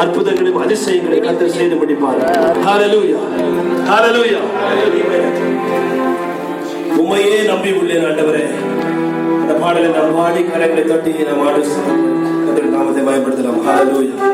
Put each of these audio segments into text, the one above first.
அற்புதங்களையும் அதிசயங்களையும் கர்த்தர் செய்து முடிப்பார். ஹல்லேலூயா, ஹல்லேலூயா. உம்மையே நம்பி உள்ளேன் ஆண்டவரே. அந்த பாடலை நாம் பாடி கரங்களை தட்டி நாம் ஆடு கர்த்தருடைய நாமத்தை மகிமைப்படுத்தலாம். ஹல்லேலூயா.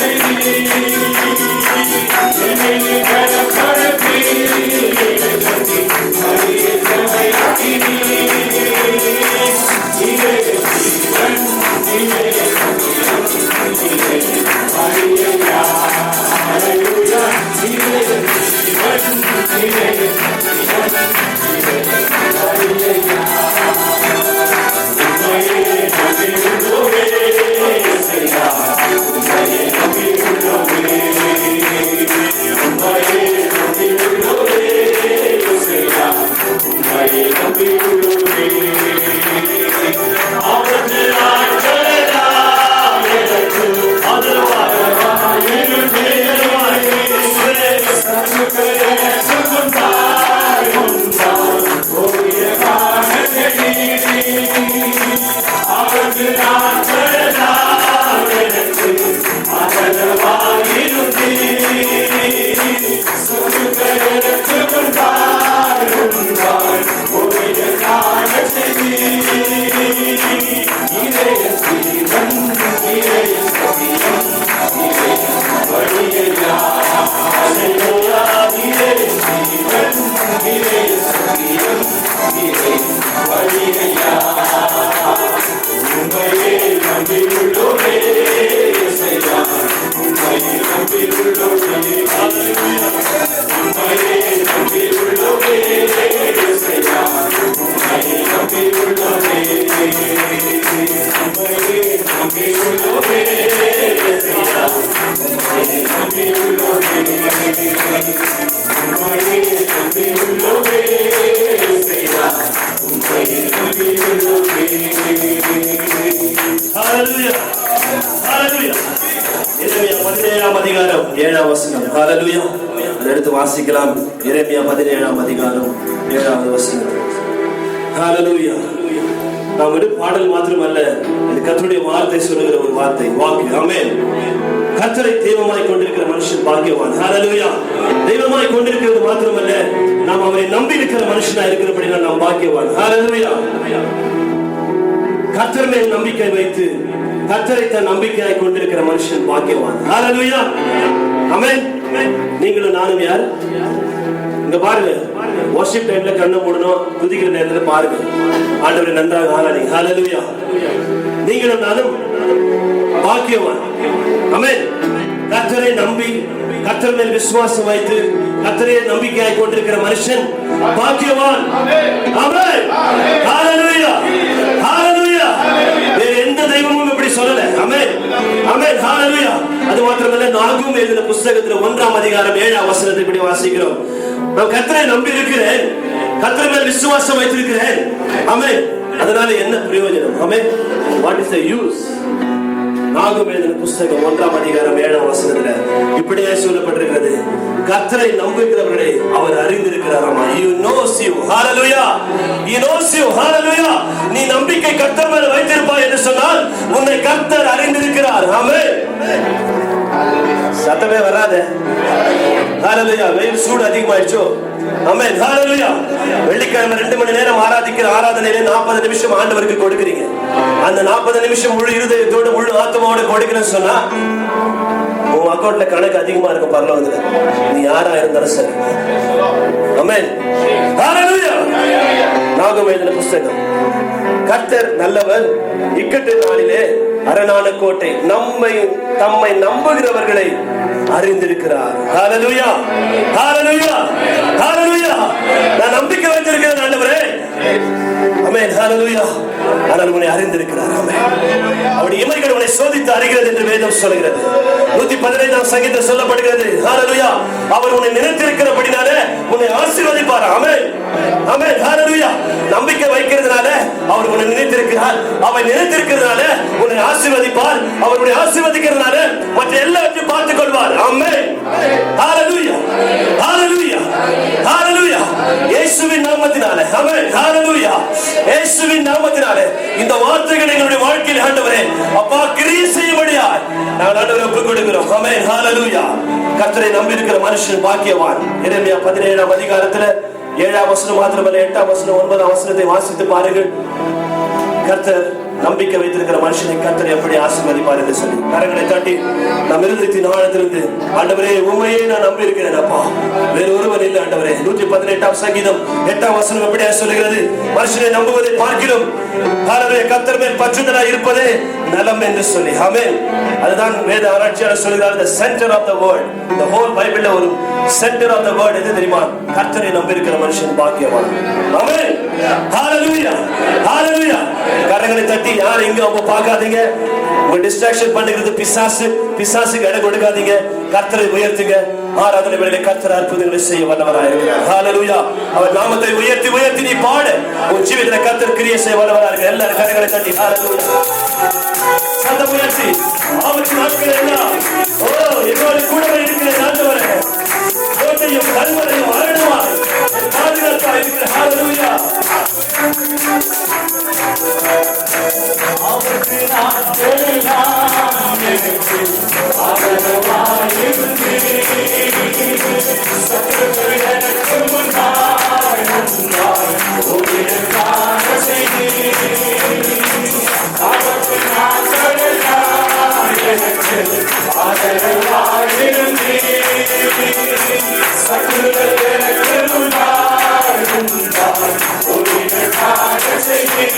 Thank you. 17ஆம் அதிகாரம் 7ஆம் வசனம். ஹல்லேலூயா. அதை எடுத்து வாசிக்கலாம். எரேமியா 17ஆம் அதிகாரம் 7வது வசனம். ஹல்லேலூயா. நாம் ஒரு பாடல் மாத்திரமல்ல, இது கர்த்தருடைய வார்த்தை சொல்லுகிற ஒரு வார்த்தை, வாக்கு. ஆமென். கர்த்தரை தெய்வமாய் கொண்டிருக்கிற மனுஷன் பாக்கியவான். ஹல்லேலூயா. தெய்வமாய் கொண்டிருக்கிறது மாத்திரமல்ல, நாம் அவரை நம்பி இருக்கிற மனுஷனா இருக்கிறபடினால் நாம் பாக்கியவான். ஹல்லேலூயா. கர்த்தர் மேல் நம்பிக்கை வைத்து கர்த்தரை தன் நம்பிக்கையாய் கொண்டிருக்கிற மனுஷன் பாக்கியவான். ஹல்லேலூயா. ஆமென். நீங்களும் நானும் யார்? இங்க பாருங்க, வொர்ஷிப் டைம்ல கண்ணை மூடணும், துதிக்கிற நேரத்துல பாருங்க, ஆண்டவரை நன்றாக ஆராதிங்க. ஹல்லேலூயா. நீங்களும் நானும் பாக்கியவான். ஆமென். கர்த்தரை நம்பி கர்த்தர் மேல் விசுவாசம் வைத்து கர்த்தரை நம்பிக்கையாய் கொண்டிருக்கிற மனுஷன் பாக்கியவான். ஆமென். ஹல்லேலூயா. ஹல்லேலூயா. வேற எந்த தெய்வமும் இப்படி சொல்லல. ஆமென். ஆமென். ஹல்லேலூயா. அது மாத்திரமல்ல, நாகும் எழுதின புத்தகத்துல 1ஆம் அதிகாரம் 7ஆம் வசனத்தை இப்படி வாசிக்கிறோம். நான் கர்த்தரை நம்பி இருக்கிறேன், கர்த்தர் மேல் விசுவாசம் வைத்திருக்கிறேன். ஆமென். அதனால என்ன பிரயோஜனம்? Amen. What is the use? நாகும் எழுதின புத்தகம் 1ஆம் அதிகாரம் 7ஆம் வசனத்துல இப்படியே சொல்லப்பட்டிருக்கிறது, கர்த்தரை நம்புகிறவர்களை அவர் அறிந்திருக்கிறாராமா. He knows you. Hallelujah. He knows you. Hallelujah. நீ நம்பிக்கை கர்த்தர் மேல் வைத்திருப்பாய் என்று சொன்னால் உன்னை கர்த்தர் அறிந்திருக்கிறார். ஆமென். சத்தமே வராதே. ஹல்லேலூயா. வெயில் சூடு அதிகமாயிடுச்சோ? ஆமென். ஹல்லேலூயா. வெள்ளிக்கிழமை 2 மணி நேரம் ஆராதிக்கிற ஆராதனையில 40 நிமிஷம் ஆண்டவருக்கு கொடுக்கிறீங்க. அந்த 40 நிமிஷம் முழு இருதயத்தோடு முழு ஆத்மாவோட கொடுக்கிறேன்னு சொன்னா உன் அக்கௌண்ட்ல கணக்கு அதிகமா இருக்கும் பரலோகத்துல. நீ யாரா இருந்தாலும் சரி. ஆமென். ஹல்லேலூயா. நாகும் எழுதின புத்தகம், கர்த்தர் நல்லவர், இக்கட்டு நாளிலே அரணான கோட்டை, தம்மை நம்புகிறவர்களை அறிந்திருக்கிறார். ஹல்லேலூயா. ஹல்லேலூயா. ஹல்லேலூயா. நான் நம்பிக்கை வைத்திருக்கிறேன் ஆண்டவரே. ஆமென். ஹல்லேலூயா. ஆனால் உன்னை அறிந்திருக்கிறார். ஆமென். அவருடைய இமைகள் உன்னை சோதித்து அறிகிறது என்று வேதம் சொல்கிறது. 115ஆம் சங்கீதத்தில் சொல்லப்படுகிறது. ஹல்லேலூயா. அவர் உன்னை நினைத்திருக்கிறபடினாலே உன்னை ஆசீர்வதிப்பார். ஆமென். ஆமென். ஹல்லேலூயா. நம்பிக்கை வைக்கிறதுனால அவர் உன்னை நினைத்திருக்கிறார். அவர் நினைத்திருக்கிறதுனால உன்னை ஆசீர்வதிப்பார். அவர் உன்னை ஆசீர்வதிக்கிறதுனால மற்ற எல்லாவற்றையும் பார்த்துக் கொள்வார். ஆமென். ஹல்லேலூயா. ஹல்லேலூயா. ஹல்லேலூயா. இயேசுவின் நாமத்தினாலே. ஆமென். ஹல்லேலூயா. இயேசுவின் நாமத்தினாலே இந்த வார்த்தைகளை எங்களுடைய வாழ்க்கையில் ஆண்டவரே அப்பா கிரியை செய்யும்படியாய் நாங்கள் ஆண்டவரை ஒப்புக் கொடுக்கிறோம். ஆமென். ஹல்லேலூயா. கர்த்தரை நம்பி இருக்கிற மனுஷன் பாக்கியவான். எரேமியா 17ஆம் அதிகாரத்துல 7ஆம் வசனம் மாத்திரமல்ல, 8ஆம் வசனம் 9ஆம் வசனத்தை வாசித்து பாருங்கள். கர்த்தர் நம்பிக்கை வைத்திருக்கிற மனுஷனை கர்த்தர் எப்படி ஆசீர்வதிப்பார் என்று சொல்லி கரங்களை தட்டி நம் இருதயத்தின் ஆழத்திலிருந்து ஆண்டவரே உம்மையே நான் நம்பி இருக்கிறேன் அப்பா, வேறு ஒருவர் இல்லை ஆண்டவரே. 118ஆம் சங்கீதம் 8ஆம் வசனம் எப்படியா சொல்லுகிறது, மனுஷனை நம்புவதை பார்க்கிறோம் கர்த்தர் மேல் பற்றுதலாய் இருப்பதே நலம் என்று சொல்லி. ஆமென். அதுதான் வேத ஆராய்ச்சியாளர் சொல்கிறார், the center of the word, the whole பைபிள்ல ஒரு center of the word எது தெரியுமா? கர்த்தரை நம்பி இருக்கிற மனுஷன் பாக்கியவான். ஆமென். ஹல்லேலூயா. ஹல்லேலூயா. கரங்களை தட்டி யார் எங்க அவங்க பார்க்காதீங்க. உங்க டிஸ்ட்ராக்ஷன் பண்ணுகிறது பிசாசு. பிசாசுக்கு இடம் கொடுக்காதீங்க. கர்த்தரை உயர்த்துங்க. ஆராதனை வேளையிலே கர்த்தர் அற்புதங்களை செய்ய வல்லவராய் இருக்கிறார். ஹல்லேலூயா. அவர் நாமத்தை உயர்த்தி உயர்த்தி நீ பாடு. உன் ஜீவிதத்தில் கர்த்தர் கிரியை செய்ய வல்லவராய் இருக்கிறார். எல்லாரும் கரங்களை தட்டி ஹல்லேலூயா. சத்தம் உயர்த்தி அவருக்கு நாட்கள் எல்லாம் என்னோட கூடவே இருக்கிற ஆண்டவரே, கோட்டையும் கல்வரையும் அரணமாய் பாதுகாப்பாக இருக்கிற ஹல்லேலூயா. அவருக்கு நாட்கள் எல்லாம் எனக்கு ஆதரவாயிருந்து சத்துருக்கள் எனக்கு முன்னால் உயிர்காண செய்து அவருக்கு நாட்கள் எல்லாம் எனக்கு ஆதரவாயிருந்து சத்துருக்கள் எனக்கு முன்னால் உயிர்காண செய்து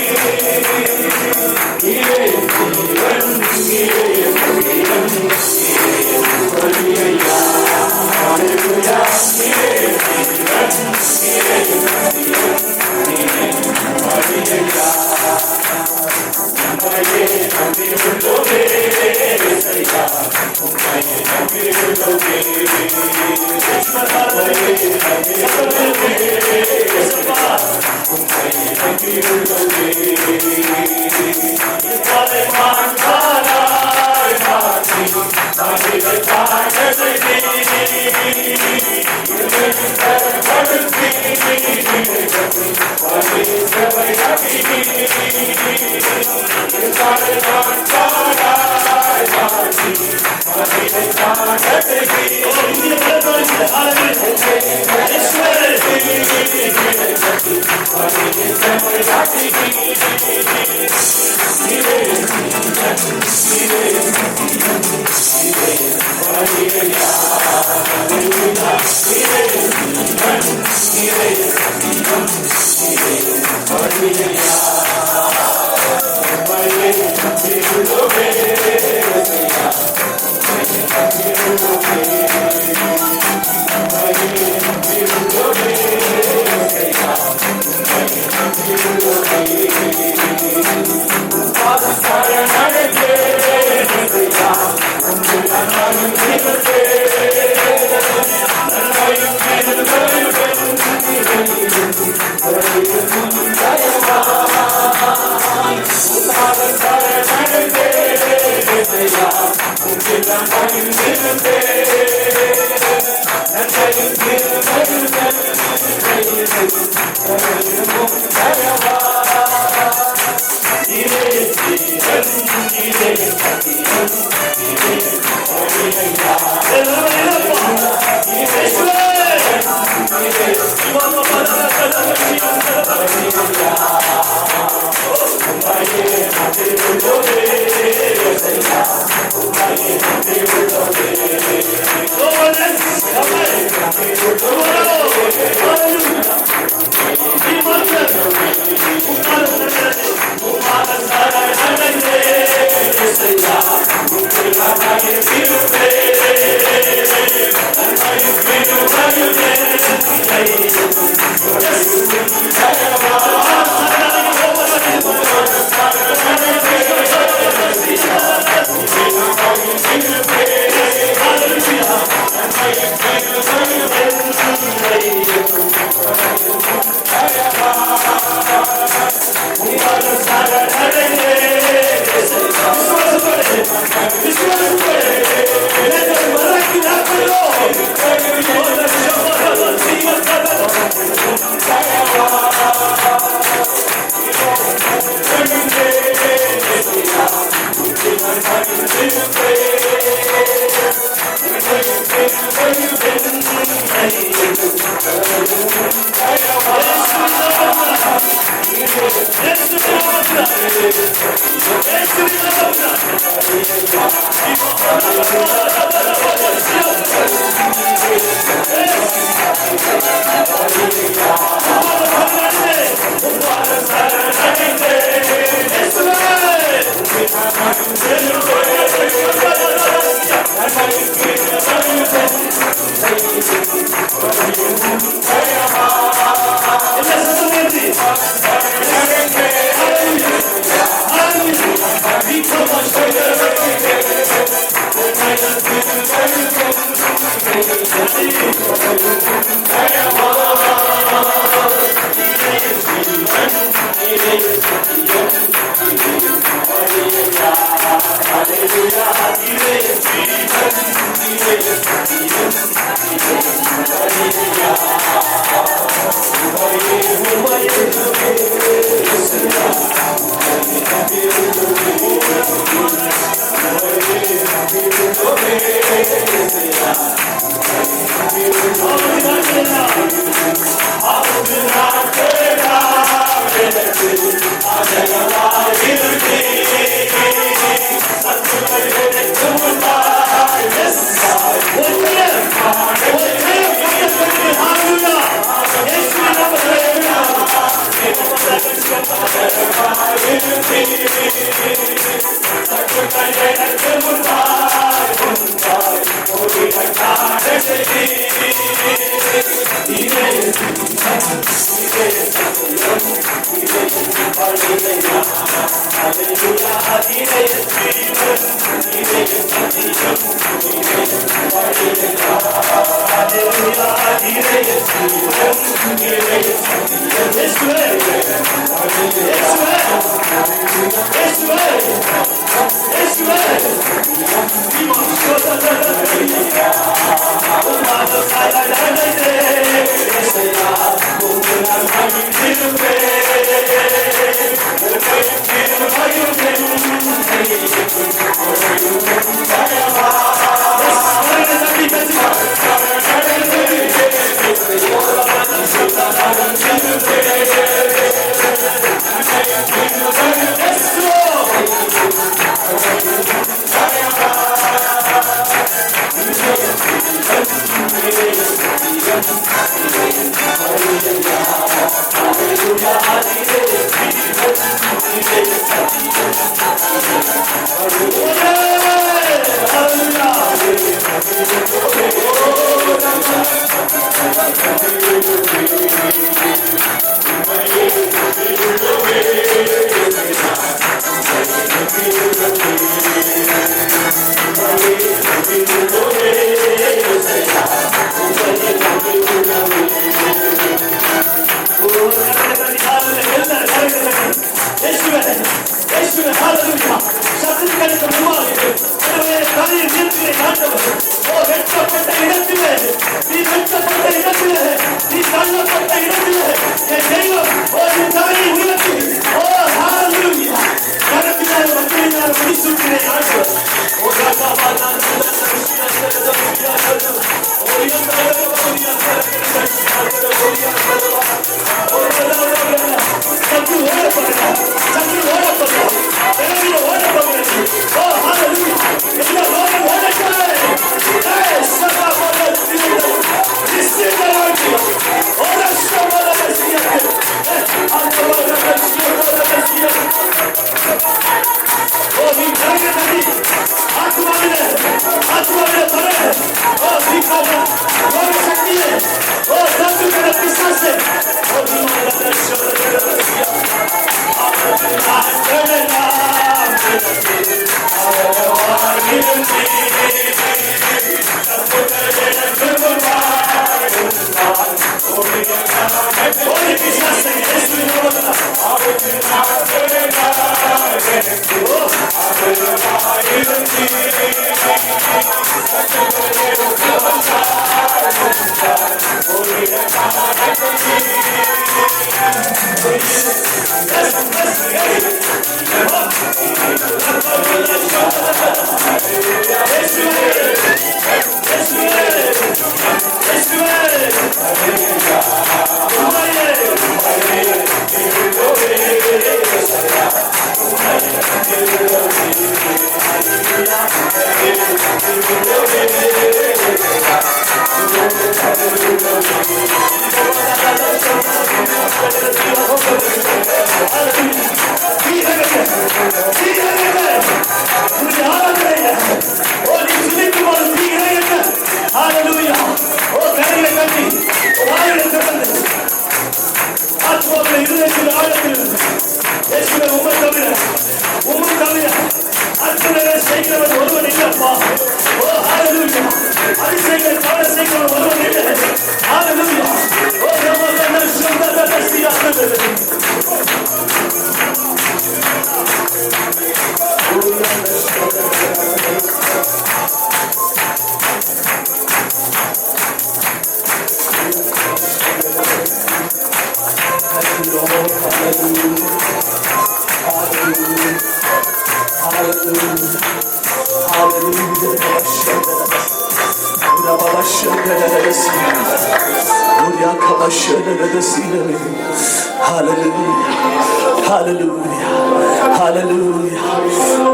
Yes.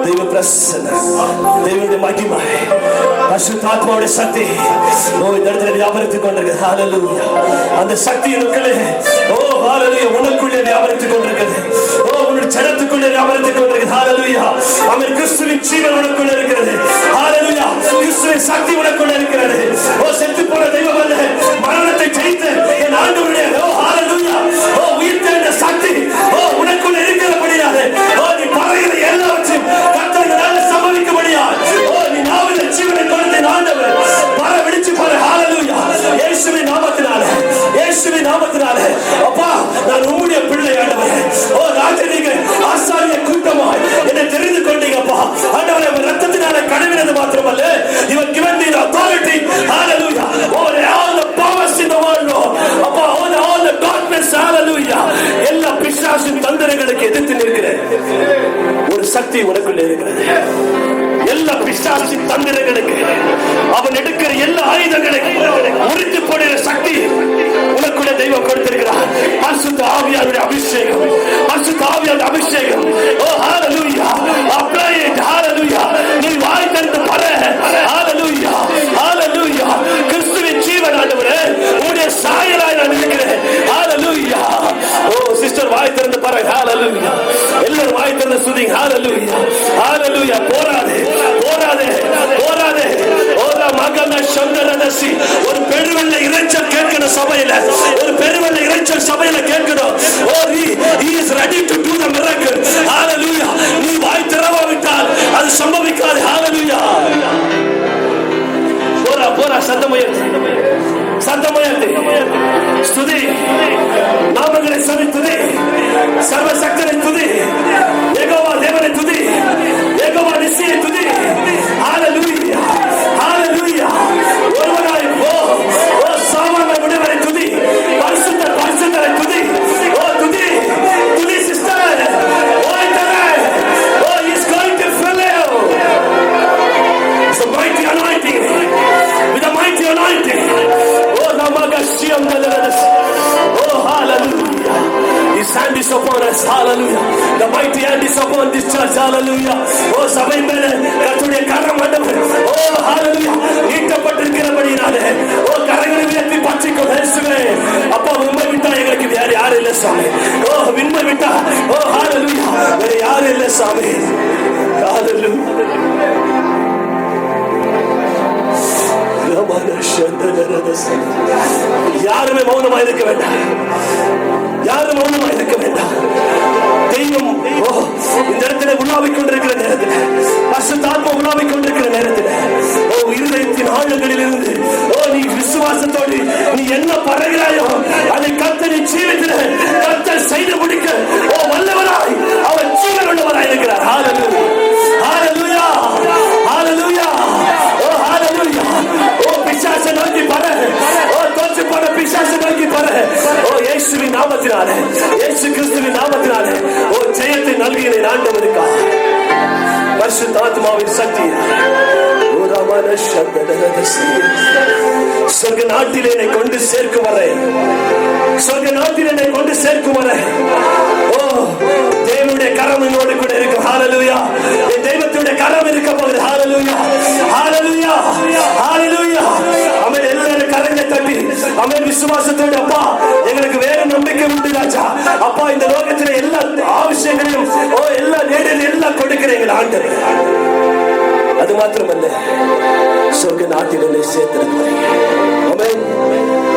தெய்வ பிரசன்னம், தெய்வ மகிமை, பரிசுத்தாத்மாவுடைய சக்தி இந்த இடத்துல வியாபரித்துக் கொண்டிருக்கிறது. ஹalleluya. அந்த சக்தியினுக்குள்ளே ஹalleluya உனக்குள்ளே வியாபரித்துக் கொண்டிருக்கிறது. உன்னுடைய ஜனத்துக்குள்ளே வியாபரித்துக் கொண்டிருக்கிறது. ஹalleluya. ஆமென். கிறிஸ்துவின் ஜீவன் உனக்குள்ளே இருக்கிறது. ஹalleluya. கிறிஸ்துவின் சக்தி உனக்குள்ளே இருக்கிறது. செத்து போன தெய்வம் அல்ல, மரணத்தை ஜெயித்த என் ஆண்டவருடைய ஹalleluya உயிர்த்தெழுந்த சக்தி உனக்குள்ளே இருக்கிறபடியால் நீ பறைகிற எல்லாவற்றையும் கர்த்தரால் சம்பவிக்கும்படியால் நீ நாவில ஜீவனை கொடுத்த ஆண்டவர் பற விடுச்சு பாரு. ஹalleluya. இயேசுவின் நாமத்தினால, இயேசுவின் நாமத்தினால அப்பா நான் உம்முடைய பிள்ளை ஆண்டவரே. ராஜரீக ஆசாரிய கூட்டமாய் என்னை தெரிந்து கொண்டீங்கப்பா ஆண்டவரே. உங்க ரத்தத்தினால கழுவினது மாத்திரமல்ல, you have given me the authority, hallelujah, over all the powers in the world, Lord. அப்பா all the darkness, hallelujah, எல்லா பிசாசின் தந்திரங்களுக்கு எதிர்த்து நிற்கிற ஒரு சக்தி உனக்குள்ளே இருக்கிறது. எல்லா பிசாசின் தந்திரங்களுக்கு அவன் எடுக்கிற எல்லா ஆயுதங்களுக்கு முறித்து போடுகிற சக்தி உனக்குள்ளே தெய்வம் கொடுத்திருக்கிறார். பரிசுத்த ஆவியாருடைய அபிஷேகம், பரிசுத்த ஆவியாருடைய அபிஷேகம். ஹalleluya. apply it, hallelujah. நீ வாய் திறந்து பாரு. ஹalleluya, ஹalleluya. கிறிஸ்துவின் ஜீவன் ஆண்டவரே, உம்முடைய சாயலாய் நான் இருக்கிறேன். ஹalleluya. சிஸ்டர் வாய் திறந்து பாரு. ஹalleluya. எல்லாரும் வாய் திறந்து ஸ்துதிங்க. ஹalleluya, ஹalleluya. போராதே, போராதே, போராதே. மகன சந்தனசி ஒரு பெருவெள்ள இறைச்சல் கேட்கணும் சபையில, ஒரு பெருவெள்ள இறைச்சல் சபையில கேட்கணும். he is ready to do the miracle. hallelujah. நீ வாய் திறவாவிட்டால் அது சம்பவிக்காது. hallelujah. போரா போரா சத்தமுயர்த்தி, சத்தமுயர்த்தி ஸ்துதி, நாமங்களை சொல்லி துதி, சர்வசக்தனை துதி, யெகோவா தேவனை துதி, யெகோவா நிசியை துதி. ஹalleluya, ஹalleluya. ஒருவனாய் சாமானிய விடுவரை துதி, பரிசுத்த பரிசுத்தரை துதி. துதி துதி sister. he is going to fill you with a mighty anointing, with a mighty anointing. namagashiyam daladas. Hallelujah. His hand is upon us. Hallelujah. The mighty hand is upon this church. Hallelujah. சபை மேல கர்த்தருடைய கரம் ஆண்டவர் hallelujah நீட்டப்பட்டிருக்கிறபடியாலே கரங்களை உயர்த்தி பற்றிக்கொள். இயேசுவே அப்பா உம்மை விட்டா எங்களுக்கு வேற யாரும் இல்லை சாமி. விண்மை விட்டா hallelujah வேற யாரும் இல்லை சாமி. hallelujah. யாருமே மௌனமா இருக்க வேண்டாம், யாரும் மௌனமா இருக்க வேண்டாம். தெய்வம் இந்த இடத்துல உலாவிக் கொண்டிருக்கிற நேரத்தில், பரிசுத்தாத்மா உலாவிக் கொண்டிருக்கிற நேரத்தில் இருதயத்தின் ஆழங்களில் இருந்து நீ விசுவாசத்தோடு நீ என்ன பறகிறாயோ அதை கர்த்தர் ஜீவித்தில கர்த்தர் செய்து முடிக்க வல்லவராய் அவர் ஜீவன் உள்ளவராய் இருக்கிறார். ஹalleluya, ஹalleluya, ஹalleluya, ஹalleluya. பிசாசை நோக்கி பாரு, தோற்று போன பிசாசை நோக்கி பாரு. இயேசுவின் நாமத்தினாலே, இயேசு கிறிஸ்துவின் நாமத்தினாலே ஜெயத்தை நல்கிய ஆண்டவருக்காக பரிசுத்த ஆத்மாவின் சக்தி சொர்க்க நாட்டில் என்னை கொண்டு சேர்க்கும் வரை, சொர்க்க நாட்டில் என்னை கொண்டு சேர்க்கும் வரை தேவனுடைய கரம் என்னோடு கூட இருக்கும். ஹalleluya. என் தெய்வத்துடைய கரம் இருக்க போகுது. ஹalleluya, ஹalleluya, ஹalleluya. ஆமென். எல்லாரும் கரங்களை தட்டி ஆமென் விசுவாசத்தோடு அப்பா எங்களுக்கு வேற நம்பிக்கை உண்டு ராஜா. அப்பா இந்த லோகத்திலே எல்லா ஆവശ്யங்களையும் எல்லா நேரில் எல்லாம் கொடுக்கிறீங்க ஆண்டவரே. அது மாத்திரமல்ல, சொர்க்க நாட்டில் என்னை சேர்த்திருக்கிறீங்க. ஆமென்.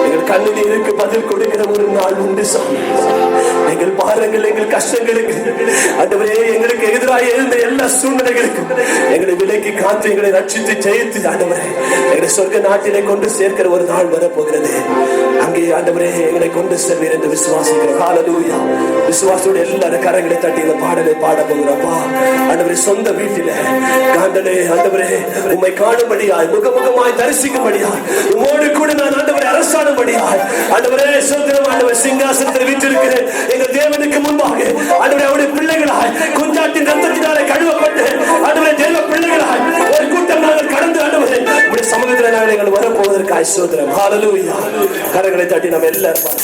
எங்கள் கண்ணீருக்கு பதில் கொடுக்கிற ஒரு நாள் உண்டு சாமி. எங்கள் பாரங்கள், எங்கள் கஷ்டங்களுக்கு ஆண்டவரே, எங்களுக்கு எதிராக இருந்த எல்லா சூழ்நிலைகளுக்கும் எங்களை விலக்கி காத்து எங்களை ரட்சித்து ஜெயித்து ஆண்டவரே எங்களை சொர்க்க நாட்டிலே கொண்டு சேர்க்கிற ஒரு நாள் வரப்போகிறது. அங்கே ஆண்டவரே எங்களை கொண்டு செல்வீர் என்று விசுவாசிக்கிறோம். ஹalleluya. விசுவாசத்தோடு எல்லாரும் கரங்களை தட்டி இந்த பாடலை பாட போகிறோம்ப்பா. ஆண்டவரே சொந்த வீட்டில ஆண்டவரே ஆண்டவரே உம்மை காணும்படியாய், முகமுகமாய் தரிசிக்கும்படியாய், உம்மோடு கூட நான் ஆண்டவரே அரசாணும்படியாய் ஆண்டவரே சோதரம் ஆண்டவர் சிங்காசனத்தில் வீற்றிருக்கிற எங்கள் தேவனுக்கு முன்பாக ஆண்டவரே அவருடைய பிள்ளைகளாய் குஞ்சாட்டின் ரத்தத்தினாலே கழுவப்பட்டு ஆண்டவரே தேவ பிள்ளைகளாய் ஒரு கூட்டம் நாங்கள் கடந்து ஆண்டவரே உம்முடைய சமூகத்தில் இருக்கிற நாங்கள் எங்கள் வரப்போவதற்கு ஆசீர்வாதம். ஹல்லேலூயா. கரங்களை தட்டி நம்ம எல்லாரும்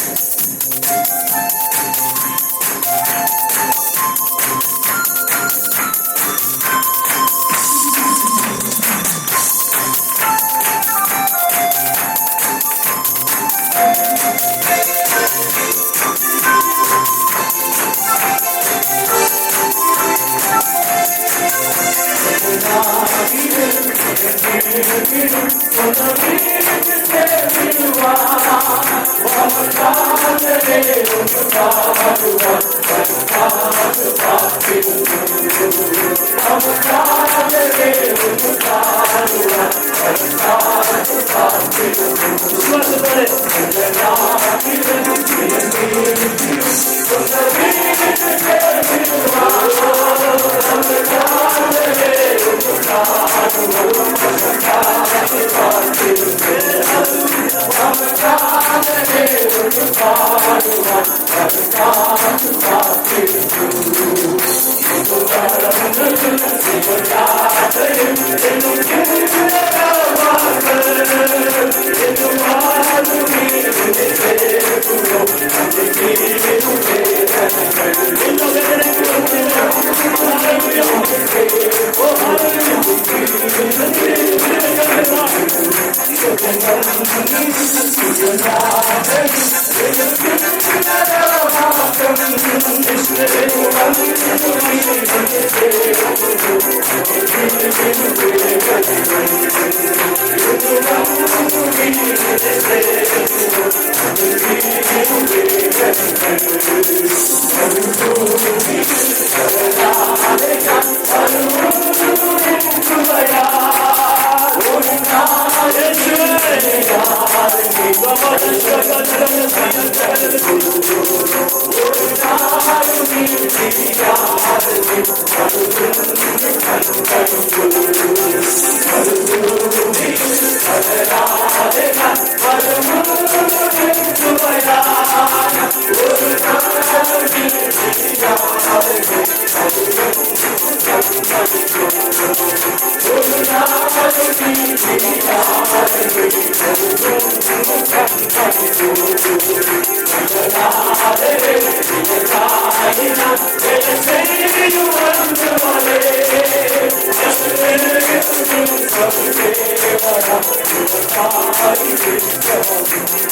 Thank you.